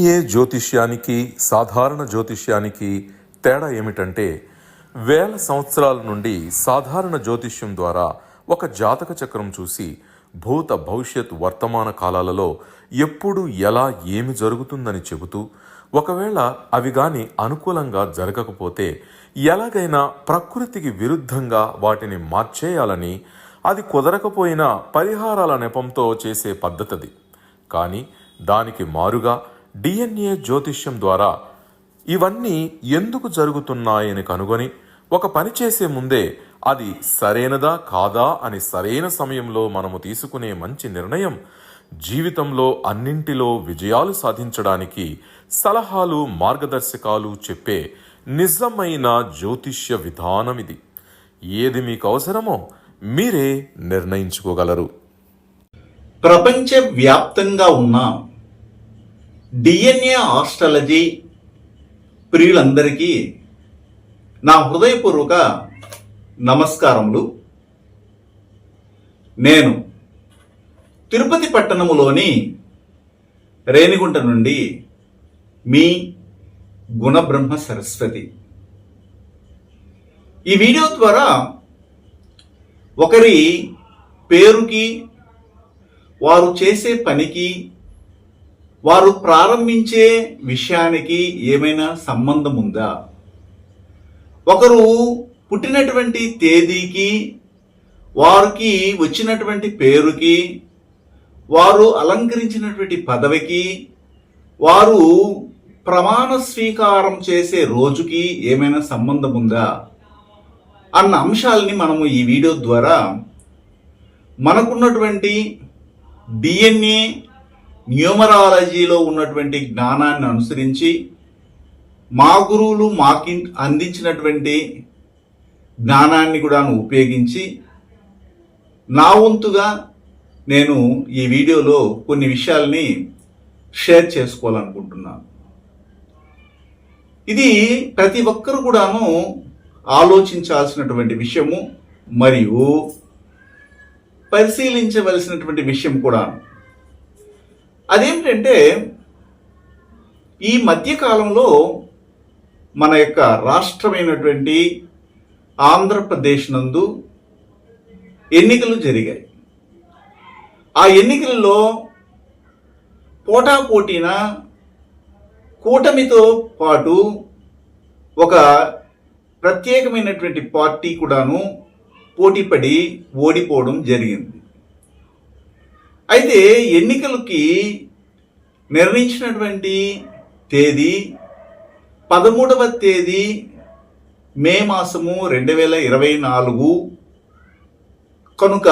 DNA జ్యోతిష్యానికి సాధారణ జ్యోతిష్యానికి తేడా ఏమిటంటే, వేల సంవత్సరాల నుండి సాధారణ జ్యోతిష్యం ద్వారా ఒక జాతక చక్రం చూసి భూత భవిష్యత్ వర్తమాన కాలాలలో ఎప్పుడు ఎలా ఏమి జరుగుతుందని చెబుతూ, ఒకవేళ అవి గాని అనుకూలంగా జరగకపోతే ఎలాగైనా ప్రకృతికి విరుద్ధంగా వాటిని మార్చేయాలని, అది కుదరకపోయినా పరిహారాల నెపంతో చేసే పద్ధతిది. కానీ దానికి మారుగా డిఎన్ఏ జ్యోతిష్యం ద్వారా ఇవన్నీ ఎందుకు జరుగుతున్నాయని కనుగొని ఒక పని చేసే ముందే అది సరైనదా కాదా అని సరైన సమయంలో మనము తీసుకునే మంచి నిర్ణయం జీవితంలో అన్నింటిలో విజయాలు సాధించడానికి సలహాలు మార్గదర్శకాలు చెప్పే నిజమైన జ్యోతిష్య విధానం ఇది. ఏది మీకు అవసరమో మీరే నిర్ణయించుకోగలరు. ప్రపంచవ్యాప్తంగా ఉన్న డిఎన్ఏ ఆస్ట్రాలజీ ప్రియులందరికీ నా హృదయపూర్వక నమస్కారములు. నేను తిరుపతి పట్టణములోని రేణిగుంట నుండి మీ గుణబ్రహ్మ సరస్వతి. ఈ వీడియో ద్వారా ఒకరి పేరుకి, వారు చేసే పనికి, వారు ప్రారంభించే విషయానికి ఏమైనా సంబంధం ఉందా, ఒకరు పుట్టినటువంటి తేదీకి, వారికి వచ్చినటువంటి పేరుకి, వారు అలంకరించినటువంటి పదవికి, వారు ప్రమాణ స్వీకారం చేసే రోజుకి ఏమైనా సంబంధం ఉందా అన్న అంశాలని మనము ఈ వీడియో ద్వారా మనకున్నటువంటి డిఎన్ఏ న్యూమరాలజీలో ఉన్నటువంటి జ్ఞానాన్ని అనుసరించి మా గురువులు మాకి అందించినటువంటి జ్ఞానాన్ని కూడా ఉపయోగించి నా వంతుగా నేను ఈ వీడియోలో కొన్ని విషయాల్ని షేర్ చేసుకోవాలనుకుంటున్నాను. ఇది ప్రతి ఒక్కరు కూడాను ఆలోచించాల్సినటువంటి విషయము మరియు పరిశీలించవలసినటువంటి విషయం కూడా. అదేమిటంటే, ఈ మధ్యకాలంలో మన యొక్క రాష్ట్రమైనటువంటి ఆంధ్రప్రదేశ్ నందు ఎన్నికలు జరిగాయి. ఆ ఎన్నికలలో పోటాపోటీన కూటమితో పాటు ఒక ప్రత్యేకమైనటువంటి పార్టీ కూడాను పోటీపడి ఓడిపోవడం జరిగింది. అయితే ఎన్నికలకి నిర్ణయించినటువంటి తేదీ 13వ తేదీ మే మాసము 2024 కనుక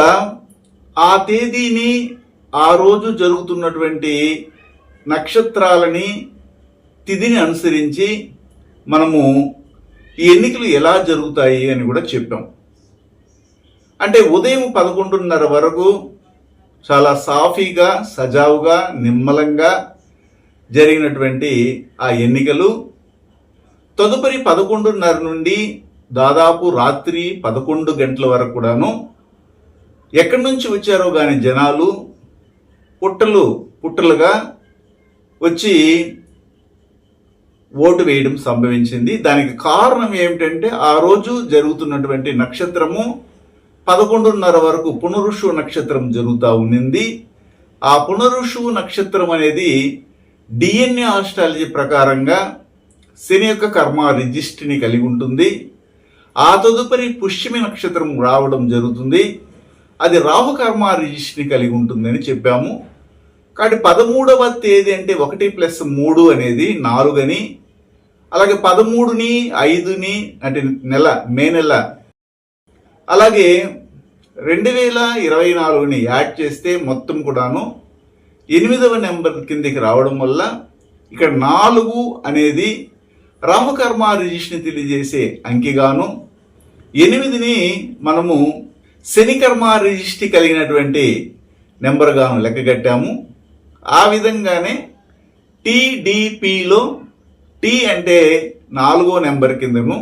ఆ తేదీని, ఆ రోజు జరుగుతున్నటువంటి నక్షత్రాలని, తిథిని అనుసరించి మనము ఈ ఎన్నికలు ఎలా జరుగుతాయి అని కూడా చెప్పాం. అంటే ఉదయం 11:30 వరకు చాలా సాఫీగా, సజావుగా, నిమ్మలంగా జరిగినటువంటి ఆ ఎన్నికలు తదుపరి 11:30 నుండి దాదాపు రాత్రి 11 గంటల వరకు కూడాను ఎక్కడి నుంచి వచ్చారో కానీ జనాలు పుట్టలుగా వచ్చి ఓటు వేయడం సంభవించింది. దానికి కారణం ఏమిటంటే, ఆ రోజు జరుగుతున్నటువంటి నక్షత్రము 11:30 వరకు పునరుషు నక్షత్రం జరుగుతూ ఉన్నింది. ఆ పునరుషు నక్షత్రం అనేది డిఎన్ఏ ఆస్ట్రాలజీ ప్రకారంగా శని యొక్క కర్మ రిజిస్ట్రీని కలిగి ఉంటుంది. ఆ తదుపరి పుష్యమి నక్షత్రం రావడం జరుగుతుంది. అది రాహు కర్మ రిజిస్ట్రీని కలిగి ఉంటుందని చెప్పాము. కాబట్టి 13వ తేదీ అంటే 1+3 అనేది 4 అని, అలాగే 13ని 5ని అంటే మే నెల, అలాగే 2024ని యాడ్ చేస్తే మొత్తం కూడాను 8వ నెంబర్ కిందికి రావడం వల్ల ఇక్కడ 4 అనేది రాహుకర్మ రిజిస్ట్రీని తెలియజేసే అంకెగాను, 8ని మనము శనికర్మ రిజిస్ట్రీ కలిగినటువంటి నెంబర్గాను లెక్కగట్టాము. ఆ విధంగానే టీడీపీలో టీ అంటే 4వ నెంబర్ కిందను,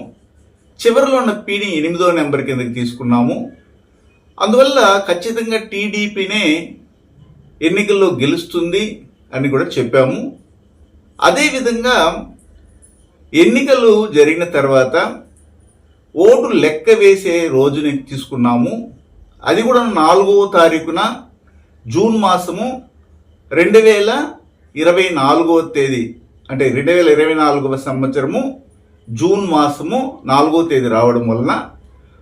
చివరిలో ఉన్న పీని 8వ నెంబర్ కిందకి తీసుకున్నాము. అందువల్ల ఖచ్చితంగా టీడీపీనే ఎన్నికల్లో గెలుస్తుంది అని కూడా చెప్పాము. అదేవిధంగా ఎన్నికలు జరిగిన తర్వాత ఓటు లెక్క వేసే రోజుని తీసుకున్నాము. అది కూడా 4వ తారీఖున జూన్ మాసము 2024వ తేదీ, అంటే 2024వ సంవత్సరము జూన్ మాసము 4వ తేదీ రావడం వలన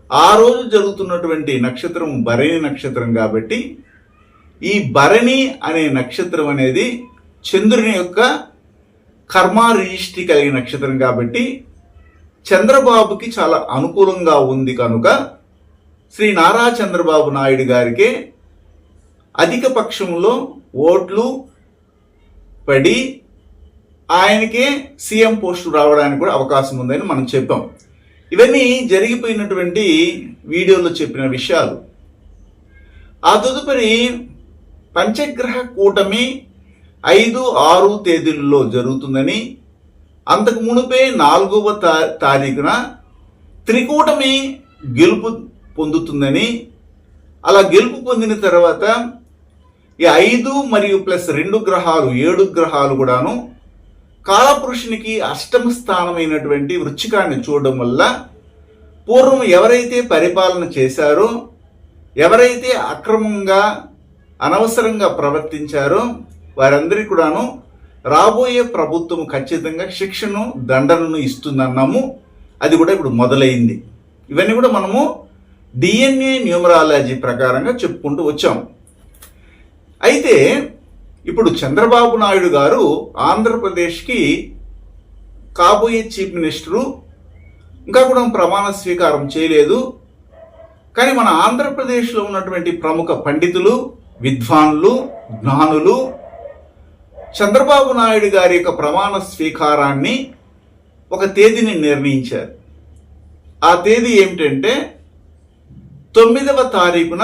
ఆ రోజు జరుగుతున్నటువంటి నక్షత్రం భరణి నక్షత్రం కాబట్టి ఈ భరణి అనే నక్షత్రం అనేది చంద్రుని యొక్క కర్మ రిజిస్ట్రీ కలిగిన నక్షత్రం కాబట్టి చంద్రబాబుకి చాలా అనుకూలంగా ఉంది కనుక శ్రీ నారా చంద్రబాబు నాయుడు గారికి అధిక పక్షంలో ఓట్లు పడి ఆయనకే సీఎం పోస్టు రావడానికి కూడా అవకాశం ఉందని మనం చెప్పాం. ఇవన్నీ జరిగిపోయినటువంటి వీడియోలో చెప్పిన విషయాలు. ఆ తదుపరి పంచగ్రహ కూటమి 5, 6 తేదీల్లో జరుగుతుందని, అంతకు మునుపే 4వ తారీఖున త్రికూటమి గెలుపు పొందుతుందని, అలా గెలుపు పొందిన తర్వాత ఈ 5 మరియు ప్లస్ 2 గ్రహాలు 7 గ్రహాలు కూడాను కాలపురుషునికి అష్టమ స్థానమైనటువంటి వృశ్చికాన్ని చూడడం వల్ల పూర్వం ఎవరైతే పరిపాలన చేశారో, ఎవరైతే అక్రమంగా అనవసరంగా ప్రవర్తించారో వారందరికీ కూడాను రాబోయే ప్రభుత్వం ఖచ్చితంగా శిక్షను దండనను ఇస్తుందన్నాము. అది కూడా ఇప్పుడు మొదలైంది. ఇవన్నీ కూడా మనము DNA న్యూమరాలజీ ప్రకారంగా చెప్పుకుంటూ వచ్చాం. అయితే ఇప్పుడు చంద్రబాబు నాయుడు గారు ఆంధ్రప్రదేశ్కి కాబోయే చీఫ్ మినిస్టరు, ఇంకా కూడా ప్రమాణ స్వీకారం చేయలేదు. కానీ మన ఆంధ్రప్రదేశ్లో ఉన్నటువంటి ప్రముఖ పండితులు, విద్వాంసులు, జ్ఞానులు చంద్రబాబు నాయుడు గారి యొక్క ప్రమాణ స్వీకారాన్ని ఒక తేదీని నిర్ణయించారు. ఆ తేదీ ఏమిటంటే 9వ తారీఖున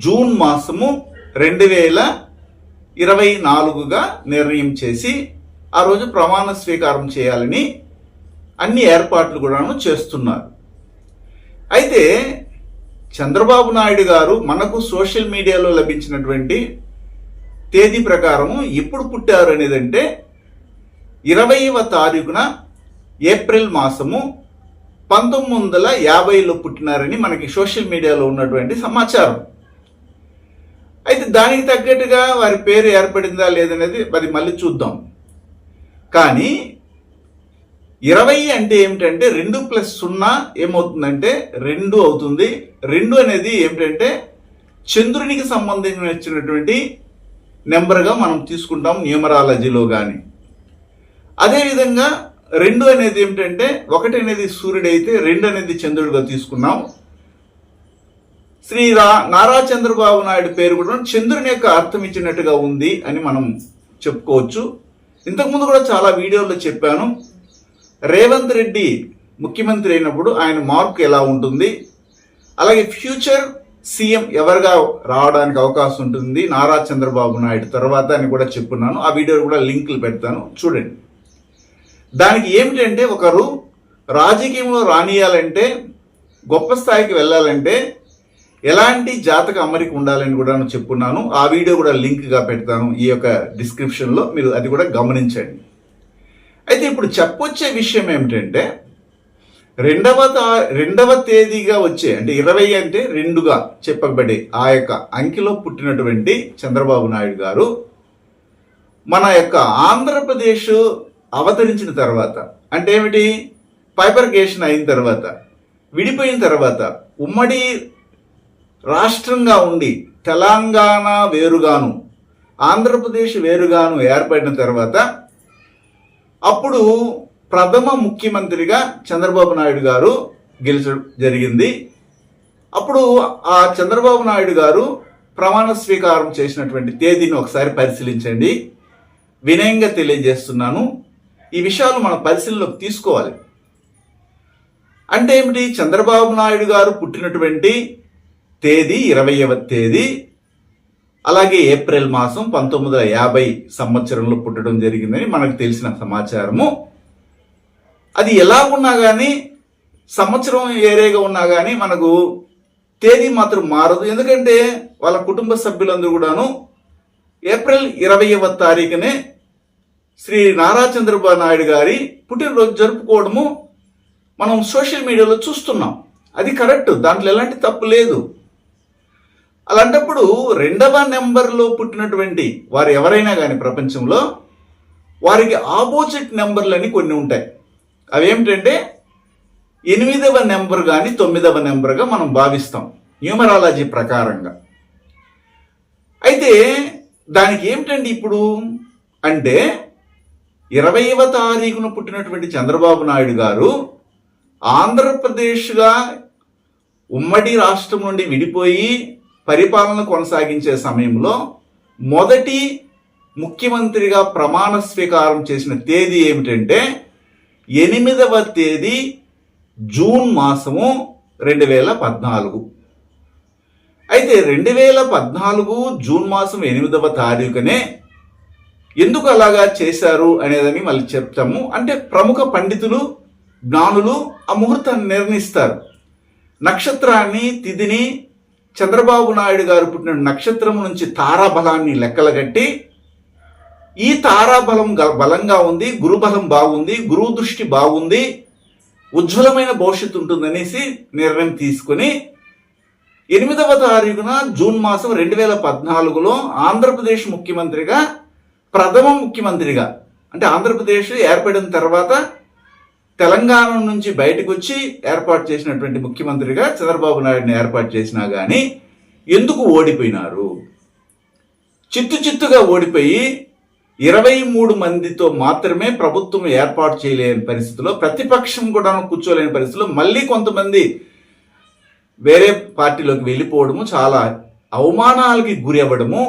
జూన్ మాసము 2024గా నిర్ణయం చేసి ఆ రోజు ప్రమాణ స్వీకారం చేయాలని అన్ని ఏర్పాట్లు కూడాను చేస్తున్నారు. అయితే చంద్రబాబు నాయుడు గారు మనకు సోషల్ మీడియాలో లభించినటువంటి తేదీ ప్రకారము ఎప్పుడు పుట్టారు అనేదంటే 20వ తారీఖున ఏప్రిల్ మాసము 1950లో పుట్టినారని మనకి సోషల్ మీడియాలో ఉన్నటువంటి సమాచారం. అయితే దానికి తగ్గట్టుగా వారి పేరు ఏర్పడిందా లేదనేది అది మళ్ళీ చూద్దాం. కానీ 20 అంటే ఏమిటంటే 2+0 ఏమవుతుందంటే 2 అవుతుంది. 2 అనేది ఏమిటంటే చంద్రునికి సంబంధించినటువంటి నెంబర్గా మనం తీసుకుంటాం న్యూమరాలజీలో. కానీ అదేవిధంగా 2 అనేది ఏమిటంటే 1 అనేది సూర్యుడు అయితే 2 అనేది చంద్రుడిగా తీసుకున్నాం. శ్రీ నారా చంద్రబాబు నాయుడు పేరు కూడా చంద్రుని యొక్క అర్థం ఇచ్చినట్టుగా ఉంది అని మనం చెప్పుకోవచ్చు. ఇంతకుముందు కూడా చాలా వీడియోల్లో చెప్పాను. రేవంత్ రెడ్డి ముఖ్యమంత్రి అయినప్పుడు ఆయన మార్క్ ఎలా ఉంటుంది, అలాగే ఫ్యూచర్ సీఎం ఎవరుగా రావడానికి అవకాశం ఉంటుంది నారా చంద్రబాబు నాయుడు తర్వాత అని కూడా చెప్పున్నాను. ఆ వీడియో కూడా లింకులు పెడతాను, చూడండి. దానికి ఏమిటంటే ఒకరు రాజకీయంలో రానియాలంటే, గొప్ప స్థాయికి వెళ్ళాలంటే ఎలాంటి జాతక అమరిక ఉండాలని కూడా చెప్పున్నాను. ఆ వీడియో కూడా లింక్గా పెడతాను ఈ యొక్క డిస్క్రిప్షన్లో, మీరు అది కూడా గమనించండి. అయితే ఇప్పుడు చెప్పొచ్చే విషయం ఏమిటంటే రెండవ తేదీగా వచ్చే, అంటే 20 అంటే 2గా చెప్పబడే ఆ యొక్క అంకెలో పుట్టినటువంటి చంద్రబాబు నాయుడు గారు మన యొక్క ఆంధ్రప్రదేశ్ అవతరించిన తర్వాత, అంటే ఏమిటి, బైఫర్కేషన్ అయిన తర్వాత, విడిపోయిన తర్వాత, ఉమ్మడి రాష్ట్రంగా ఉండి తెలంగాణ వేరుగాను ఆంధ్రప్రదేశ్ వేరుగాను ఏర్పడిన తర్వాత అప్పుడు ప్రథమ ముఖ్యమంత్రిగా చంద్రబాబు నాయుడు గారు గెలిచడం జరిగింది. అప్పుడు ఆ చంద్రబాబు నాయుడు గారు ప్రమాణ స్వీకారం చేసినటువంటి తేదీని ఒకసారి పరిశీలించండి. వినయంగా తెలియజేస్తున్నాను. ఈ విషయాలు మనం పరిశీలనలోకి తీసుకోవాలి. అంటే ఏమిటి, చంద్రబాబు నాయుడు గారు పుట్టినటువంటి తేదీ 20వ తేదీ, అలాగే ఏప్రిల్ మాసం 1950 సంవత్సరంలో పుట్టడం జరిగిందని మనకు తెలిసిన సమాచారము. అది ఎలా ఉన్నా కానీ, సంవత్సరం వేరేగా ఉన్నా కానీ మనకు తేదీ మాత్రం మారదు. ఎందుకంటే వాళ్ళ కుటుంబ సభ్యులందరూ కూడాను ఏప్రిల్ 20వ తారీఖునే శ్రీ నారా చంద్రబాబు నాయుడు గారి పుట్టినరోజు జరుపుకోవడము మనం సోషల్ మీడియాలో చూస్తున్నాం. అది కరెక్ట్, దాంట్లో ఎలాంటి తప్పు లేదు. అలాంటప్పుడు 2వ నెంబర్లో పుట్టినటువంటి వారు ఎవరైనా కానీ ప్రపంచంలో వారికి ఆపోజిట్ నెంబర్లని కొన్ని ఉంటాయి. అవేమిటంటే 8వ నెంబర్ కానీ 9వ నెంబర్గా మనం భావిస్తాం న్యూమరాలజీ ప్రకారంగా. అయితే దానికి ఏమిటండి ఇప్పుడు అంటే 20వ తారీఖున పుట్టినటువంటి చంద్రబాబు నాయుడు గారు ఆంధ్రప్రదేశ్గా ఉమ్మడి రాష్ట్రం నుండి విడిపోయి పరిపాలన కొనసాగించే సమయంలో మొదటి ముఖ్యమంత్రిగా ప్రమాణ స్వీకారం చేసిన తేదీ ఏమిటంటే 8వ తేదీ జూన్ మాసము 2014. అయితే 2014 జూన్ మాసం 8వ తారీఖునే ఎందుకు అలాగా చేశారు అనేదని మళ్ళీ చెప్తాము. అంటే ప్రముఖ పండితులు జ్ఞానులు ఆ ముహూర్తాన్ని నిర్ణయిస్తారు. నక్షత్రాన్ని తిథిని చంద్రబాబు నాయుడు గారు పుట్టిన నక్షత్రం నుంచి తారాబలాన్ని లెక్కలగట్టి ఈ తారాబలం బలంగా ఉంది, గురుబలం బాగుంది, గురువు దృష్టి బాగుంది, ఉజ్వలమైన భవిష్యత్తు ఉంటుందనేసి నిర్ణయం తీసుకుని 8వ తారీఖున జూన్ మాసం 2014లో ఆంధ్రప్రదేశ్ ముఖ్యమంత్రిగా ప్రథమ ముఖ్యమంత్రిగా అంటే ఆంధ్రప్రదేశ్ ఏర్పడిన తర్వాత తెలంగాణ నుంచి బయటకు వచ్చి ఏర్పాటు చేసినటువంటి ముఖ్యమంత్రిగా చంద్రబాబు నాయుడిని ఏర్పాటు చేసినా కానీ ఎందుకు ఓడిపోయినారు? చిత్తుగా ఓడిపోయి 23 మందితో మాత్రమే ప్రభుత్వం ఏర్పాటు చేయలేని పరిస్థితిలో, ప్రతిపక్షం కూడా కూర్చోలేని పరిస్థితిలో మళ్ళీ కొంతమంది వేరే పార్టీలోకి వెళ్ళిపోవడము, చాలా అవమానాలకి గురి అవ్వడము,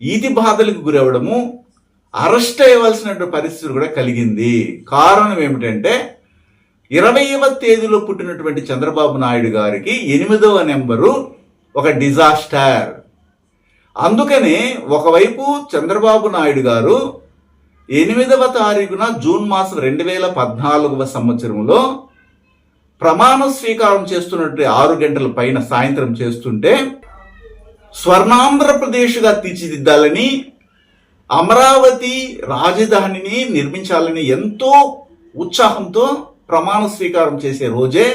ఈతి బాధలకు గురి అవ్వడము, అరెస్ట్ అయ్యవలసిన పరిస్థితి కూడా కలిగింది. కారణం ఏమిటంటే 20వ తేదీలో పుట్టినటువంటి చంద్రబాబు నాయుడు గారికి 8వ నెంబరు ఒక డిజాస్టర్. అందుకనే ఒకవైపు చంద్రబాబు నాయుడు గారు 8వ తారీఖున జూన్ మాసం 2014వ సంవత్సరంలో ప్రమాణ స్వీకారం చేస్తున్నట్టు 6 గంటల పైన సాయంత్రం చేస్తుంటే స్వర్ణాంధ్రప్రదేశ్గా తీర్చిదిద్దాలని, అమరావతి రాజధానిని నిర్మించాలని ఎంతో ఉత్సాహంతో ప్రమాణ స్వీకారం చేసే రోజే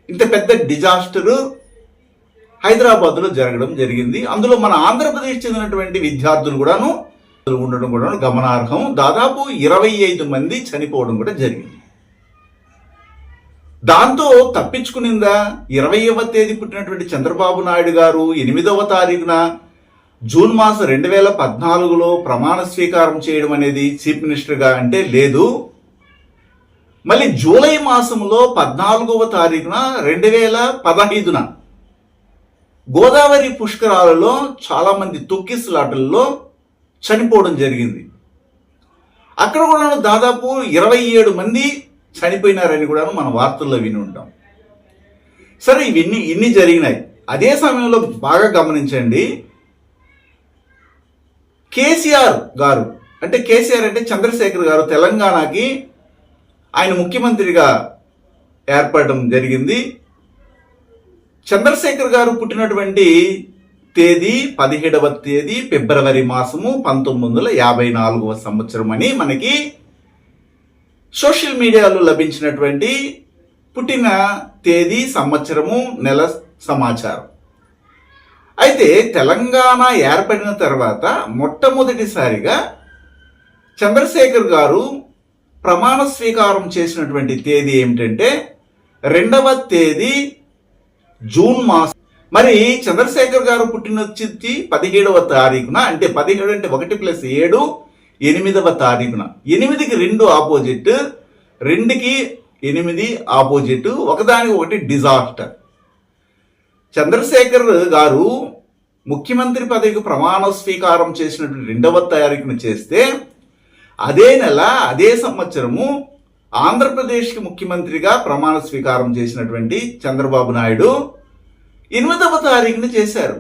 ఇంత పెద్ద డిజాస్టర్ హైదరాబాద్లో జరగడం జరిగింది. అందులో మన ఆంధ్రప్రదేశ్ చెందినటువంటి విద్యార్థులు కూడాను ఉండడం కూడా గమనార్హం. దాదాపు 25 మంది చనిపోవడం కూడా జరిగింది. దాంతో తప్పించుకునిందా 20వ తేదీ పుట్టినటువంటి చంద్రబాబు నాయుడు గారు 8వ తారీఖున జూన్ మాసం 2014లో ప్రమాణ స్వీకారం చేయడం అనేది చీఫ్ మినిస్టర్గా అంటే లేదు. మళ్ళీ జూలై మాసంలో 14వ తారీఖున 2015న గోదావరి పుష్కరాలలో చాలా మంది తొక్కిసలాటల్లో చనిపోవడం జరిగింది. అక్కడ కూడా దాదాపు 27 మంది చనిపోయినారని కూడా మన వార్తల్లో విని ఉంటాం. సరే, ఇన్ని జరిగినాయి. అదే సమయంలో బాగా గమనించండి, కేసీఆర్ గారు అంటే చంద్రశేఖర్ గారు తెలంగాణకి ఆయన ముఖ్యమంత్రిగా ఏర్పడడం జరిగింది. చంద్రశేఖర్ గారు పుట్టినటువంటి తేదీ 17వ తేదీ ఫిబ్రవరి మాసము 1954వ సంవత్సరం అని మనకి సోషల్ మీడియాలో లభించినటువంటి పుట్టిన తేదీ, సంవత్సరము, నెల సమాచారం. అయితే తెలంగాణ ఏర్పడిన తర్వాత మొట్టమొదటిసారిగా చంద్రశేఖర్ గారు ప్రమాణ స్వీకారం చేసినటువంటి తేదీ ఏమిటంటే 2వ తేదీ జూన్ మాసం. మరి చంద్రశేఖర్ గారు పుట్టిన 17వ తారీఖున అంటే 17 అంటే 1 + 7 8వ తారీఖున. 8కి 2 ఆపోజిట్, 2కి 8 ఆపోజిట్, ఒకదానికి ఒకటి డిజాస్టర్. చంద్రశేఖర్ గారు ముఖ్యమంత్రి పదవికి ప్రమాణ స్వీకారం చేసినటువంటి 2వ తారీఖున చేస్తే అదే నెల అదే సంవత్సరము ఆంధ్రప్రదేశ్కి ముఖ్యమంత్రిగా ప్రమాణ స్వీకారం చేసినటువంటి చంద్రబాబు నాయుడు 8వ తారీఖున చేశారు.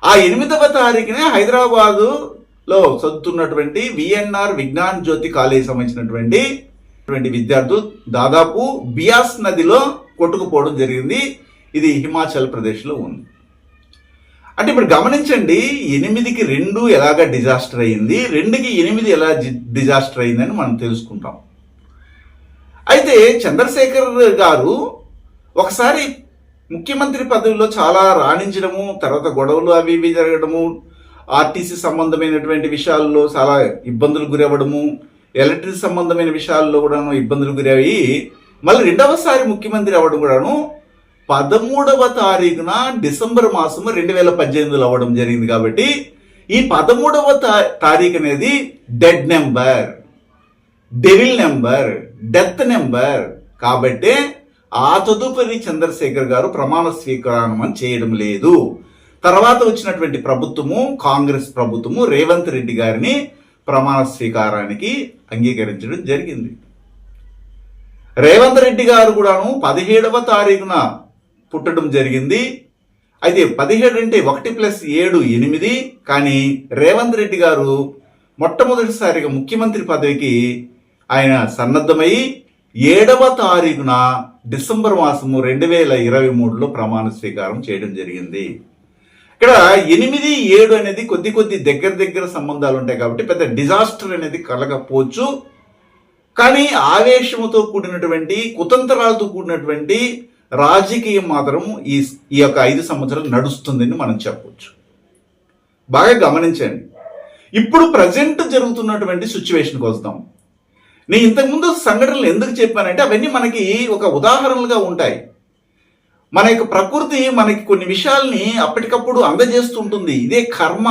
ఆ 8వ తారీఖునే హైదరాబాదులో చదువుతున్నటువంటి విఎన్ఆర్ విజ్ఞాన్ జ్యోతి కాలేజీ సంబంధించినటువంటి విద్యార్థులు దాదాపు బియాస్ నదిలో కొట్టుకుపోవడం జరిగింది. ఇది హిమాచల్ ప్రదేశ్లో ఉంది. అంటే ఇప్పుడు గమనించండి, 8కి 2 ఎలాగా డిజాస్టర్ అయింది, 2కి 8 ఎలా డిజాస్టర్ అయిందని మనం తెలుసుకుంటాం. అయితే చంద్రశేఖర్ గారు ఒకసారి ముఖ్యమంత్రి పదవిలో చాలా రాణించడము, తర్వాత గొడవలు అవి ఇవి జరగడము, ఆర్టీసీ సంబంధమైనటువంటి విషయాల్లో చాలా ఇబ్బందులు గురవ్వడము, ఎలక్ట్రిసిటీ సంబంధమైన విషయాల్లో కూడాను ఇబ్బందులు గురవి మళ్ళీ రెండవసారి ముఖ్యమంత్రి అవ్వడం కూడాను 13వ తారీఖున డిసెంబర్ మాసము 2018లో అవ్వడం జరిగింది. కాబట్టి ఈ 13వ తారీఖు అనేది dead number, devil number, death number. కాబట్టి ఆ తదుపరి చంద్రశేఖర్ గారు ప్రమాణ స్వీకారం చేయడం లేదు. తర్వాత వచ్చినటువంటి ప్రభుత్వము, కాంగ్రెస్ ప్రభుత్వము రేవంత్ రెడ్డి గారిని ప్రమాణ స్వీకారానికి అంగీకరించడం జరిగింది. రేవంత్ రెడ్డి గారు కూడాను 17వ తారీఖున పుట్టడం జరిగింది. అయితే 17 అంటే 1+7 8. కానీ రేవంత్ రెడ్డి గారు మొట్టమొదటిసారిగా ముఖ్యమంత్రి పదవికి ఆయన సన్నద్ధమై 7వ తారీఖున డిసెంబర్ మాసము 2023లో ప్రమాణ స్వీకారం చేయడం జరిగింది. ఇక్కడ 8, 7 అనేది కొద్ది దగ్గర సంబంధాలు ఉంటాయి కాబట్టి పెద్ద డిజాస్టర్ అనేది కలగకపోవచ్చు. కానీ ఆవేశముతో కూడినటువంటి, కుతంత్రాలతో కూడినటువంటి రాజకీయం మాత్రం ఈ యొక్క 5 సంవత్సరాలు నడుస్తుందని మనం చెప్పవచ్చు. బాగా గమనించండి. ఇప్పుడు ప్రజెంట్ జరుగుతున్నటువంటి సిచ్యువేషన్కి వస్తాం. నేను ఇంతకుముందు సంఘటనలు ఎందుకు చెప్పానంటే అవన్నీ మనకి ఒక ఉదాహరణలుగా ఉంటాయి. మన యొక్క ప్రకృతి మనకి కొన్ని విషయాల్ని అప్పటికప్పుడు అందజేస్తుంటుంది. ఇదే కర్మ.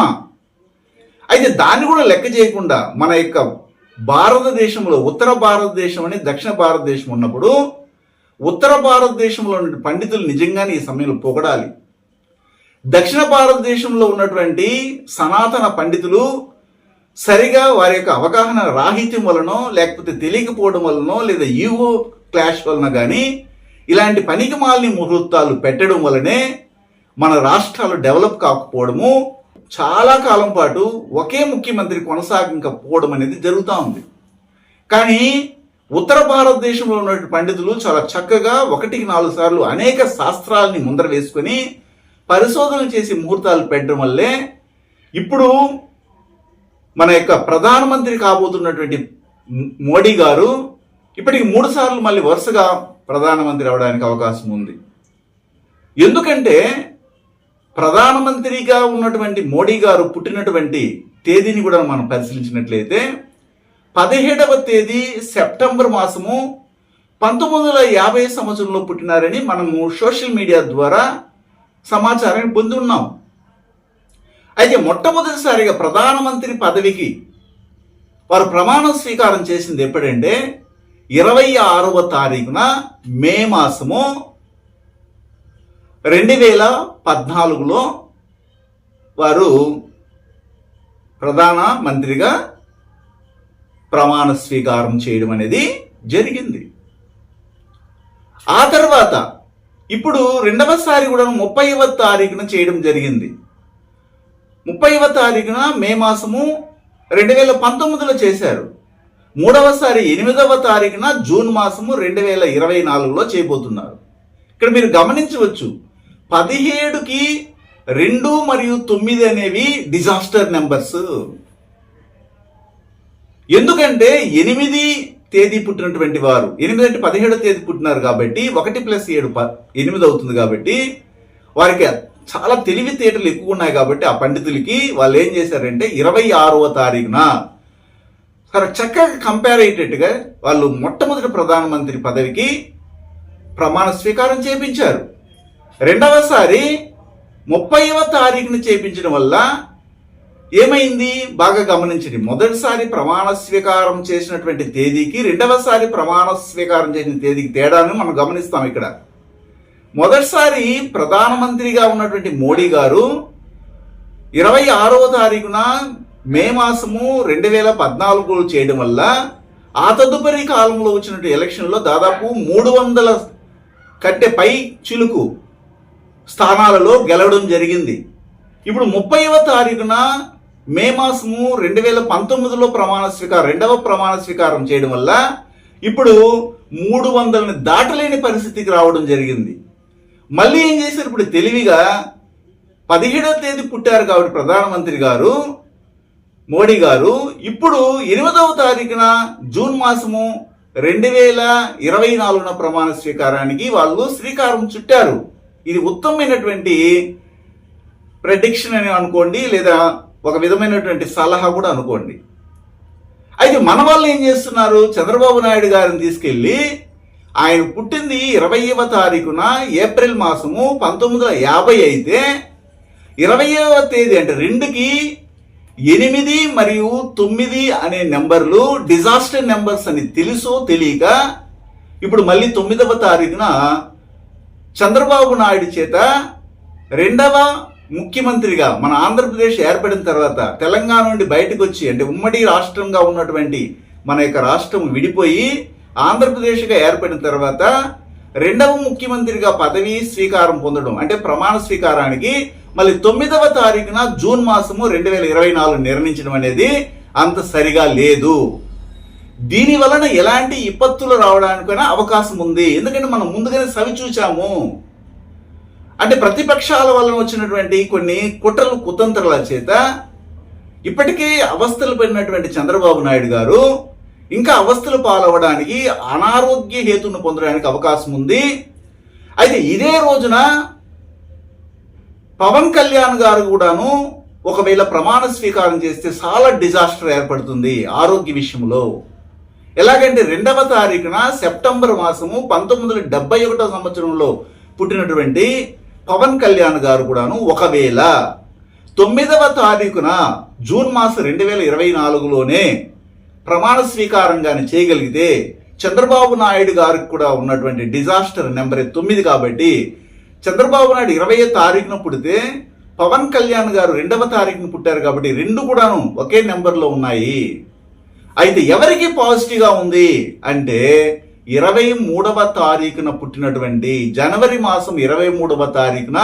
అయితే దాన్ని కూడా లెక్క చేయకుండా మన యొక్క భారతదేశంలో ఉత్తర భారతదేశం అని దక్షిణ భారతదేశం ఉన్నప్పుడు ఉత్తర భారతదేశంలో ఉన్న పండితులు నిజంగానే ఈ సమయంలో పొగడాలి. దక్షిణ భారతదేశంలో ఉన్నటువంటి సనాతన పండితులు సరిగా వారి యొక్క అవగాహన రాహిత్యం వలనో, లేకపోతే తెలియకపోవడం వలనో, లేదా ఈగో క్లాష్ వలన కానీ ఇలాంటి పనికిమాలిన ముహూర్తాలు పెట్టడం వలనే మన రాష్ట్రాలు డెవలప్ కాకపోవడము, చాలా కాలం పాటు ఒకే ముఖ్యమంత్రి కొనసాగకపోవడం అనేది జరుగుతూ ఉంది. కానీ ఉత్తర భారతదేశంలో ఉన్నటువంటి పండితులు చాలా చక్కగా 1-4 సార్లు అనేక శాస్త్రాలని ముందర వేసుకొని పరిశోధనలు చేసి ముహూర్తాలు పెట్టడం వల్లే ఇప్పుడు మన యొక్క ప్రధానమంత్రి కాబోతున్నటువంటి మోడీ గారు ఇప్పటికి 3 సార్లు మళ్ళీ వరుసగా ప్రధానమంత్రి అవడానికి అవకాశం ఉంది. ఎందుకంటే ప్రధానమంత్రిగా ఉన్నటువంటి మోడీ గారు పుట్టినటువంటి తేదీని కూడా మనం పరిశీలించినట్లయితే 17వ తేదీ సెప్టెంబర్ మాసము 1950 సంవత్సరంలో పుట్టినారని మనము సోషల్ మీడియా ద్వారా సమాచారాన్ని పొంది ఉన్నాం. అయితే మొట్టమొదటిసారిగా ప్రధానమంత్రి పదవికి వారు ప్రమాణ స్వీకారం చేసింది ఎప్పుడంటే 26వ తారీఖున మే మాసము 2014లో వారు ప్రధాన మంత్రిగా ప్రమాణ స్వీకారం చేయడం అనేది జరిగింది. ఆ తర్వాత ఇప్పుడు రెండవసారి కూడా 30వ తారీఖున చేయడం జరిగింది. 30వ తారీఖున మే మాసము 2019లో చేశారు. మూడవసారి 8వ తారీఖున జూన్ మాసము 2024లో చేయబోతున్నారు. ఇక్కడ మీరు గమనించవచ్చు 17కి 2 మరియు 9 అనేవి డిజాస్టర్ నెంబర్స్. ఎందుకంటే 8 తేదీ పుట్టినటువంటి వారు, 8 అంటే 17వ తేదీ పుట్టినారు కాబట్టి 1+7 8 అవుతుంది. కాబట్టి వారికి చాలా తెలివితేటలు ఎక్కువ ఉన్నాయి. కాబట్టి ఆ పండితులకి వాళ్ళు ఏం చేశారంటే 26వ తారీఖున చక్కగా కంపేర్ అయ్యేటట్టుగా వాళ్ళు మొట్టమొదటి ప్రధానమంత్రి పదవికి ప్రమాణ స్వీకారం చేయించారు. రెండవసారి 30వ తారీఖున చేయించడం వల్ల ఏమైంది బాగా గమనించండి. మొదటిసారి ప్రమాణ స్వీకారం చేసినటువంటి తేదీకి రెండవసారి ప్రమాణ స్వీకారం చేసిన తేదీకి తేడాను మనం గమనిస్తాం. ఇక్కడ మొదటిసారి ప్రధానమంత్రిగా ఉన్నటువంటి మోడీ గారు 26వ తారీఖున మే మాసము 2014 చేయడం వల్ల ఆ తదుపరి కాలంలో వచ్చినటువంటి ఎలక్షన్లో దాదాపు 300 కంటే పై చిలుకు స్థానాలలో గెలవడం జరిగింది. ఇప్పుడు 30వ తారీఖున మే మాసము 2019లో రెండవ ప్రమాణ స్వీకారం చేయడం వల్ల ఇప్పుడు 300ని దాటలేని పరిస్థితికి రావడం జరిగింది. మళ్ళీ ఏం చేశారు, ఇప్పుడు తెలివిగా 17వ తేదీ పుట్టారు కాబట్టి ప్రధానమంత్రి గారు మోడీ గారు ఇప్పుడు 8వ తారీఖున జూన్ మాసము 2024 ప్రమాణ స్వీకారానికి వాళ్ళు శ్రీకారం చుట్టారు. ఇది ఉత్తమమైనటువంటి ప్రెడిక్షన్ అని అనుకోండి, లేదా ఒక విధమైనటువంటి సలహా కూడా అనుకోండి. అయితే మన వాళ్ళు ఏం చేస్తున్నారు, చంద్రబాబు నాయుడు గారిని తీసుకెళ్లి ఆయన పుట్టింది 20వ తారీఖున ఏప్రిల్ మాసము 1950 అయితే 20వ తేదీ అంటే 2కి 8 మరియు 9 అనే నెంబర్లు డిజాస్టర్ నెంబర్స్ అని తెలుసో తెలియక ఇప్పుడు మళ్ళీ 9వ తారీఖున చంద్రబాబు నాయుడు చేత 2వ ముఖ్యమంత్రిగా మన ఆంధ్రప్రదేశ్ ఏర్పడిన తర్వాత తెలంగాణ నుండి బయటకు వచ్చి అంటే ఉమ్మడి రాష్ట్రంగా ఉన్నటువంటి మన యొక్క రాష్ట్రం విడిపోయి ఆంధ్రప్రదేశ్గా ఏర్పడిన తర్వాత 2వ ముఖ్యమంత్రిగా పదవి స్వీకారం పొందడం అంటే ప్రమాణ స్వీకారానికి మళ్ళీ 9వ తారీఖున జూన్ మాసము 2024 నిర్ణయించడం అనేది అంత సరిగా లేదు. దీని వలన ఎలాంటి విపత్తులు రావడానికైనా అవకాశం ఉంది. ఎందుకంటే మనం ముందుగానే సవి చూచాము. అంటే ప్రతిపక్షాల వలన వచ్చినటువంటి కొన్ని కుట్రలు కుతంత్రాల చేత ఇప్పటికే అవస్థలు పడినటువంటి చంద్రబాబు నాయుడు గారు ఇంకా అవస్థలు పాలవడానికి అనారోగ్య హేతును పొందడానికి అవకాశం ఉంది. అయితే ఇదే రోజున పవన్ కళ్యాణ్ గారు కూడాను ఒకవేళ ప్రమాణ స్వీకారం చేస్తే చాలా డిజాస్టర్ ఏర్పడుతుంది ఆరోగ్య విషయంలో. ఎలాగంటే 2వ తారీఖున సెప్టెంబర్ మాసము 1971 సంవత్సరంలో పుట్టినటువంటి పవన్ కళ్యాణ్ గారు కూడాను ఒకవేళ 9వ తారీఖున జూన్ మాసం 2024లోనే ప్రమాణ స్వీకారం కానీ చేయగలిగితే చంద్రబాబు నాయుడు గారికి కూడా ఉన్నటువంటి డిజాస్టర్ నెంబర్ 9 కాబట్టి చంద్రబాబు నాయుడు 20వ తారీఖున పుడితే పవన్ కళ్యాణ్ గారు 2వ తారీఖున పుట్టారు కాబట్టి రెండు కూడాను ఒకే నెంబర్లో ఉన్నాయి. అయితే ఎవరికి పాజిటివ్గా ఉంది అంటే 23వ తారీఖున పుట్టినటువంటి జనవరి మాసం 23వ తారీఖున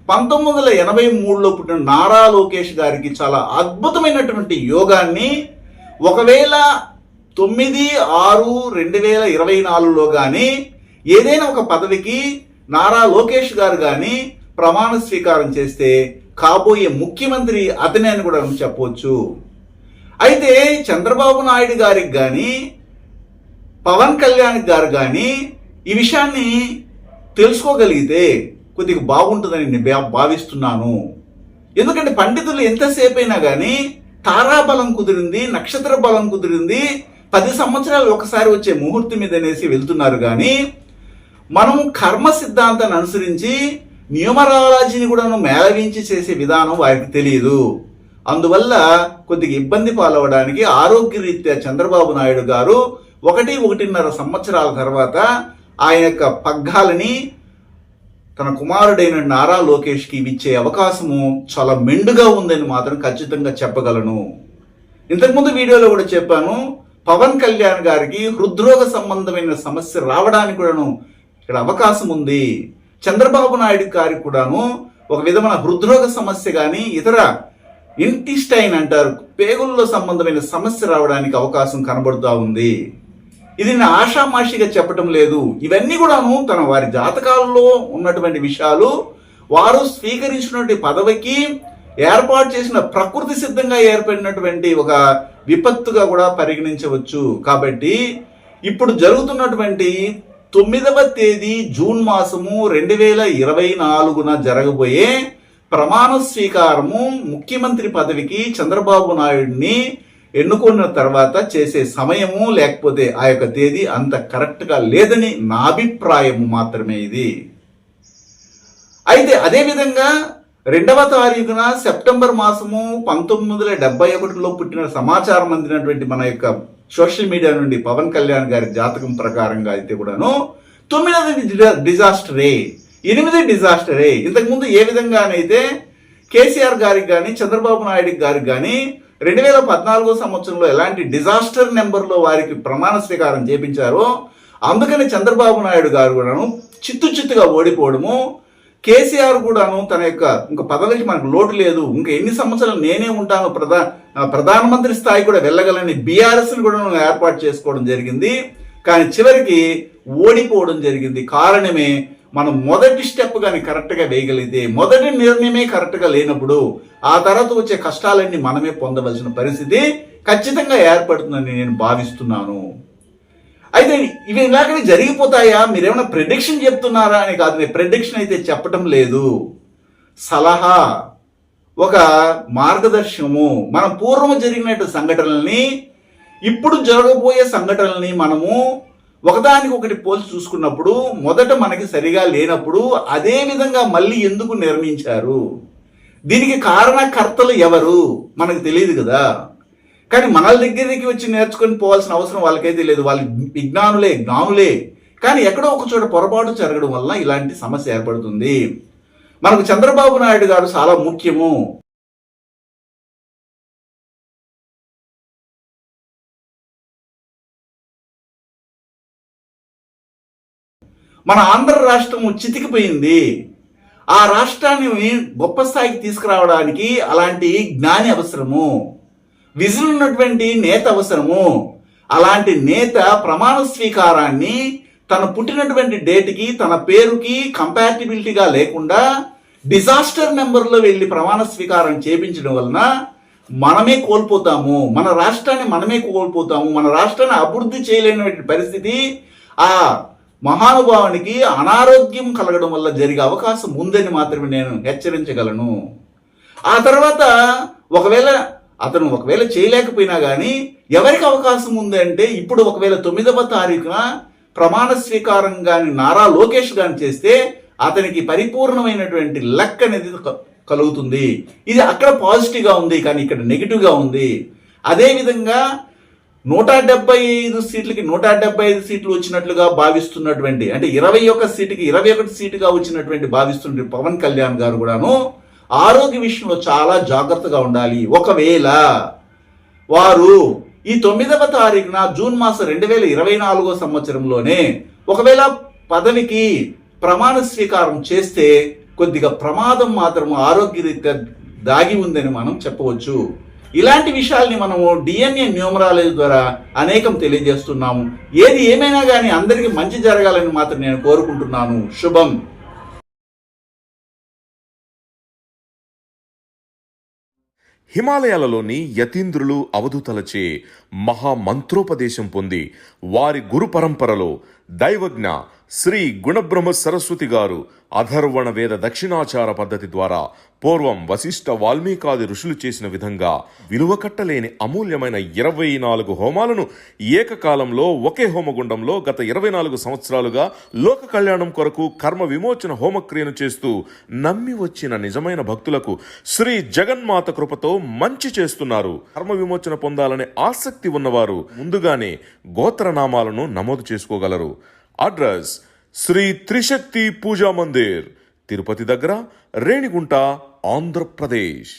1983లో పుట్టిన నారా లోకేష్ గారికి చాలా అద్భుతమైనటువంటి యోగాన్ని ఒకవేళ 9/6/2024లో కానీ ఏదైనా ఒక పదవికి నారా లోకేష్ గారు కానీ ప్రమాణ స్వీకారం చేస్తే కాబోయే ముఖ్యమంత్రి అతనే అని కూడా చెప్పవచ్చు. అయితే చంద్రబాబు నాయుడు గారికి కానీ పవన్ కళ్యాణ్ గారు కానీ ఈ విషయాన్ని తెలుసుకోగలిగితే కొద్దిగా బాగుంటుందని నేను భావిస్తున్నాను. ఎందుకంటే పండితులు ఎంతసేపు అయినా కానీ తారాబలం కుదిరింది, నక్షత్ర బలం కుదిరింది, 10 సంవత్సరాలు ఒకసారి వచ్చే ముహూర్తం మీద అనేసి వెళ్తున్నారు. కానీ మనం కర్మ సిద్ధాంతాన్ని అనుసరించి న్యూమరాలజీని కూడా మేళవించి చేసే విధానం వారికి తెలియదు. అందువల్ల కొద్దిగా ఇబ్బంది పాలవడానికి ఆరోగ్యరీత్యా చంద్రబాబు నాయుడు గారు 1-1.5 సంవత్సరాల తర్వాత ఆయన యొక్క పగ్గాలని తన కుమారుడైన నారా లోకేష్కి ఇచ్చే అవకాశము చాలా మెండుగా ఉందని మాత్రం ఖచ్చితంగా చెప్పగలను. ఇంతకుముందు వీడియోలో కూడా చెప్పాను, పవన్ కళ్యాణ్ గారికి హృద్రోగ సంబంధమైన సమస్య రావడానికి కూడాను ఇక్కడ అవకాశం ఉంది. చంద్రబాబు నాయుడు గారికి కూడాను ఒక విధమైన హృద్రోగ సమస్య కానీ ఇతర ఇంటిస్టైన్ అంటారు పేగుల్లో సంబంధమైన సమస్య రావడానికి అవకాశం కనబడుతూ ఉంది. ఇది నేను ఆషామాషిగా చెప్పటం లేదు. ఇవన్నీ కూడాను తన వారి జాతకాలలో ఉన్నటువంటి విషయాలు, వారు స్వీకరించినటువంటి పదవికి ఏర్పాటు చేసిన ప్రకృతి సిద్ధంగా ఏర్పడినటువంటి ఒక విపత్తుగా కూడా పరిగణించవచ్చు. కాబట్టి ఇప్పుడు జరుగుతున్నటువంటి 9వ తేదీ జూన్ మాసము 2024 జరగబోయే ప్రమాణ స్వీకారము ముఖ్యమంత్రి పదవికి చంద్రబాబు నాయుడిని ఎన్నుకున్న తర్వాత చేసే సమయము లేకపోతే ఆ యొక్క తేదీ అంత కరెక్ట్గా లేదని నా అభిప్రాయము మాత్రమే ఇది. అయితే అదేవిధంగా 2వ తారీఖున సెప్టెంబర్ మాసము 1971లో పుట్టిన సమాచారం అందినటువంటి మన యొక్క సోషల్ మీడియా నుండి పవన్ కళ్యాణ్ గారి జాతకం ప్రకారంగా అయితే కూడాను 9ది డిజాస్టరే, 8 డిజాస్టరే. ఇంతకుముందు ఏ విధంగానైతే కేసీఆర్ గారికి కానీ చంద్రబాబు నాయుడు గారికి కానీ 2014 సంవత్సరంలో ఎలాంటి డిజాస్టర్ నెంబర్లో వారికి ప్రమాణ స్వీకారం చేపించారో అందుకని చంద్రబాబు నాయుడు గారు కూడాను చిత్తుగా ఓడిపోవడము, కేసీఆర్ కూడాను తన యొక్క ఇంకా పదవికి మనకు లోటు లేదు, ఇంకా ఎన్ని సంవత్సరాలు నేనే ఉంటాను, ప్రధానమంత్రి స్థాయి కూడా వెళ్ళగలని బీఆర్ఎస్ని కూడా ఏర్పాటు చేసుకోవడం జరిగింది. కానీ చివరికి ఓడిపోవడం జరిగింది. కారణమే మనం మొదటి స్టెప్ కానీ కరెక్ట్గా వేయగలిగితే, మొదటి నిర్ణయమే కరెక్ట్గా లేనప్పుడు ఆ తర్వాత వచ్చే కష్టాలన్నీ మనమే పొందవలసిన పరిస్థితి ఖచ్చితంగా ఏర్పడుతుందని నేను భావిస్తున్నాను. అయితే ఇవి ఇలాగనే జరిగిపోతాయా, మీరేమైనా ప్రెడిక్షన్ చెప్తున్నారా అని కాదు. నేను ప్రెడిక్షన్ అయితే చెప్పటం లేదు, సలహా, ఒక మార్గదర్శనము. మనం పూర్వము జరిగినట్టు సంఘటనల్ని, ఇప్పుడు జరగబోయే సంఘటనల్ని మనము ఒకదానికి ఒకటి పోల్చి చూసుకున్నప్పుడు మొదట మనకి సరిగా లేనప్పుడు అదే విధంగా మళ్ళీ ఎందుకు నిర్ణయించారు, దీనికి కారణకర్తలు ఎవరు మనకు తెలియదు కదా. కానీ మన దగ్గరికి వచ్చి నేర్చుకొని పోవాల్సిన అవసరం వాళ్ళకైతే లేదు. వాళ్ళు జ్ఞానులే. కానీ ఎక్కడో ఒక చోట పొరపాటు జరగడం వల్ల ఇలాంటి సమస్య ఏర్పడుతుంది. మనకు చంద్రబాబు నాయుడు గారు చాలా ముఖ్యము. మన ఆంధ్ర రాష్ట్రం చితికిపోయింది. ఆ రాష్ట్రాన్ని గొప్ప స్థాయికి తీసుకురావడానికి అలాంటి జ్ఞాని అవసరము, విజన్ ఉన్నటువంటి నేత అవసరము. అలాంటి నేత ప్రమాణ స్వీకారాన్ని తన పుట్టినటువంటి డేట్కి, తన పేరుకి కంపాటిబిలిటీగా లేకుండా డిజాస్టర్ నెంబర్లో వెళ్ళి ప్రమాణ స్వీకారం చేపించడం వలన మనమే కోల్పోతాము, మన రాష్ట్రాన్ని మనమే కోల్పోతాము. మన రాష్ట్రాన్ని అభివృద్ధి చేయలేని పరిస్థితి ఆ మహానుభావునికి అనారోగ్యం కలగడం వల్ల జరిగే అవకాశం ఉందని మాత్రమే నేను హెచ్చరించగలను. ఆ తర్వాత ఒకవేళ చేయలేకపోయినా కానీ ఎవరికి అవకాశం ఉంది అంటే, ఇప్పుడు ఒకవేళ 9వ తారీఖున ప్రమాణ స్వీకారం కానీ నారా లోకేష్ కానీ చేస్తే అతనికి పరిపూర్ణమైనటువంటి లక్ అనేది కలుగుతుంది. ఇది అక్కడ పాజిటివ్గా ఉంది, కానీ ఇక్కడ నెగిటివ్గా ఉంది. అదేవిధంగా 175 సీట్లకి 175 సీట్లు వచ్చినట్లుగా భావిస్తున్నటువంటి, అంటే 21 సీటుకి 21 సీటుగా వచ్చినటువంటి భావిస్తున్న పవన్ కళ్యాణ్ గారు కూడాను ఆరోగ్య విషయంలో చాలా జాగ్రత్తగా ఉండాలి. ఒకవేళ వారు ఈ 9వ తారీఖున జూన్ మాసం 2024 సంవత్సరంలోనే ఒకవేళ పదవికి ప్రమాణ స్వీకారం చేస్తే కొద్దిగా ప్రమాదం మాత్రం ఆరోగ్యరీత్యా దాగి ఉందని మనం చెప్పవచ్చు. ఇలాంటి విషయాల్ని మనము DNA న్యూమరాలజీ ద్వారా అనేకం తెలియజేస్తున్నాము. ఏది ఏమైనా కానీ అందరికీ మంచి జరగాలని మాత్రం నేను కోరుకుంటున్నాను. శుభం. హిమాలయాలలోని యతీంద్రులు అవధూతలచే మహామంత్రోపదేశం పొంది వారి గురు పరంపరలో దైవజ్ఞ శ్రీ గుణబ్రహ్మ సరస్వతి గారు అధర్వణ వేద దక్షిణాచార పద్ధతి ద్వారా పూర్వం వశిష్ఠ వాల్మీకాది ఋషులు చేసిన విధంగా విలువ కట్టలేని అమూల్యమైన 24 హోమాలను ఏకకాలంలో ఒకే హోమగుండంలో గత 24 సంవత్సరాలుగా లోక కళ్యాణం కొరకు కర్మ విమోచన హోమక్రియను చేస్తూ నమ్మి వచ్చిన నిజమైన భక్తులకు శ్రీ జగన్మాత కృపతో మంచి చేస్తున్నారు. కర్మ విమోచన పొందాలనే ఆసక్తి ఉన్నవారు ముందుగానే గోత్రనామాలను నమోదు చేసుకోగలరు. అడ్రస్ శ్రీ త్రిశక్తి పూజా మందిర్, తిరుపతి దగ్గర, రేణిగుంట, ఆంధ్రప్రదేశ్.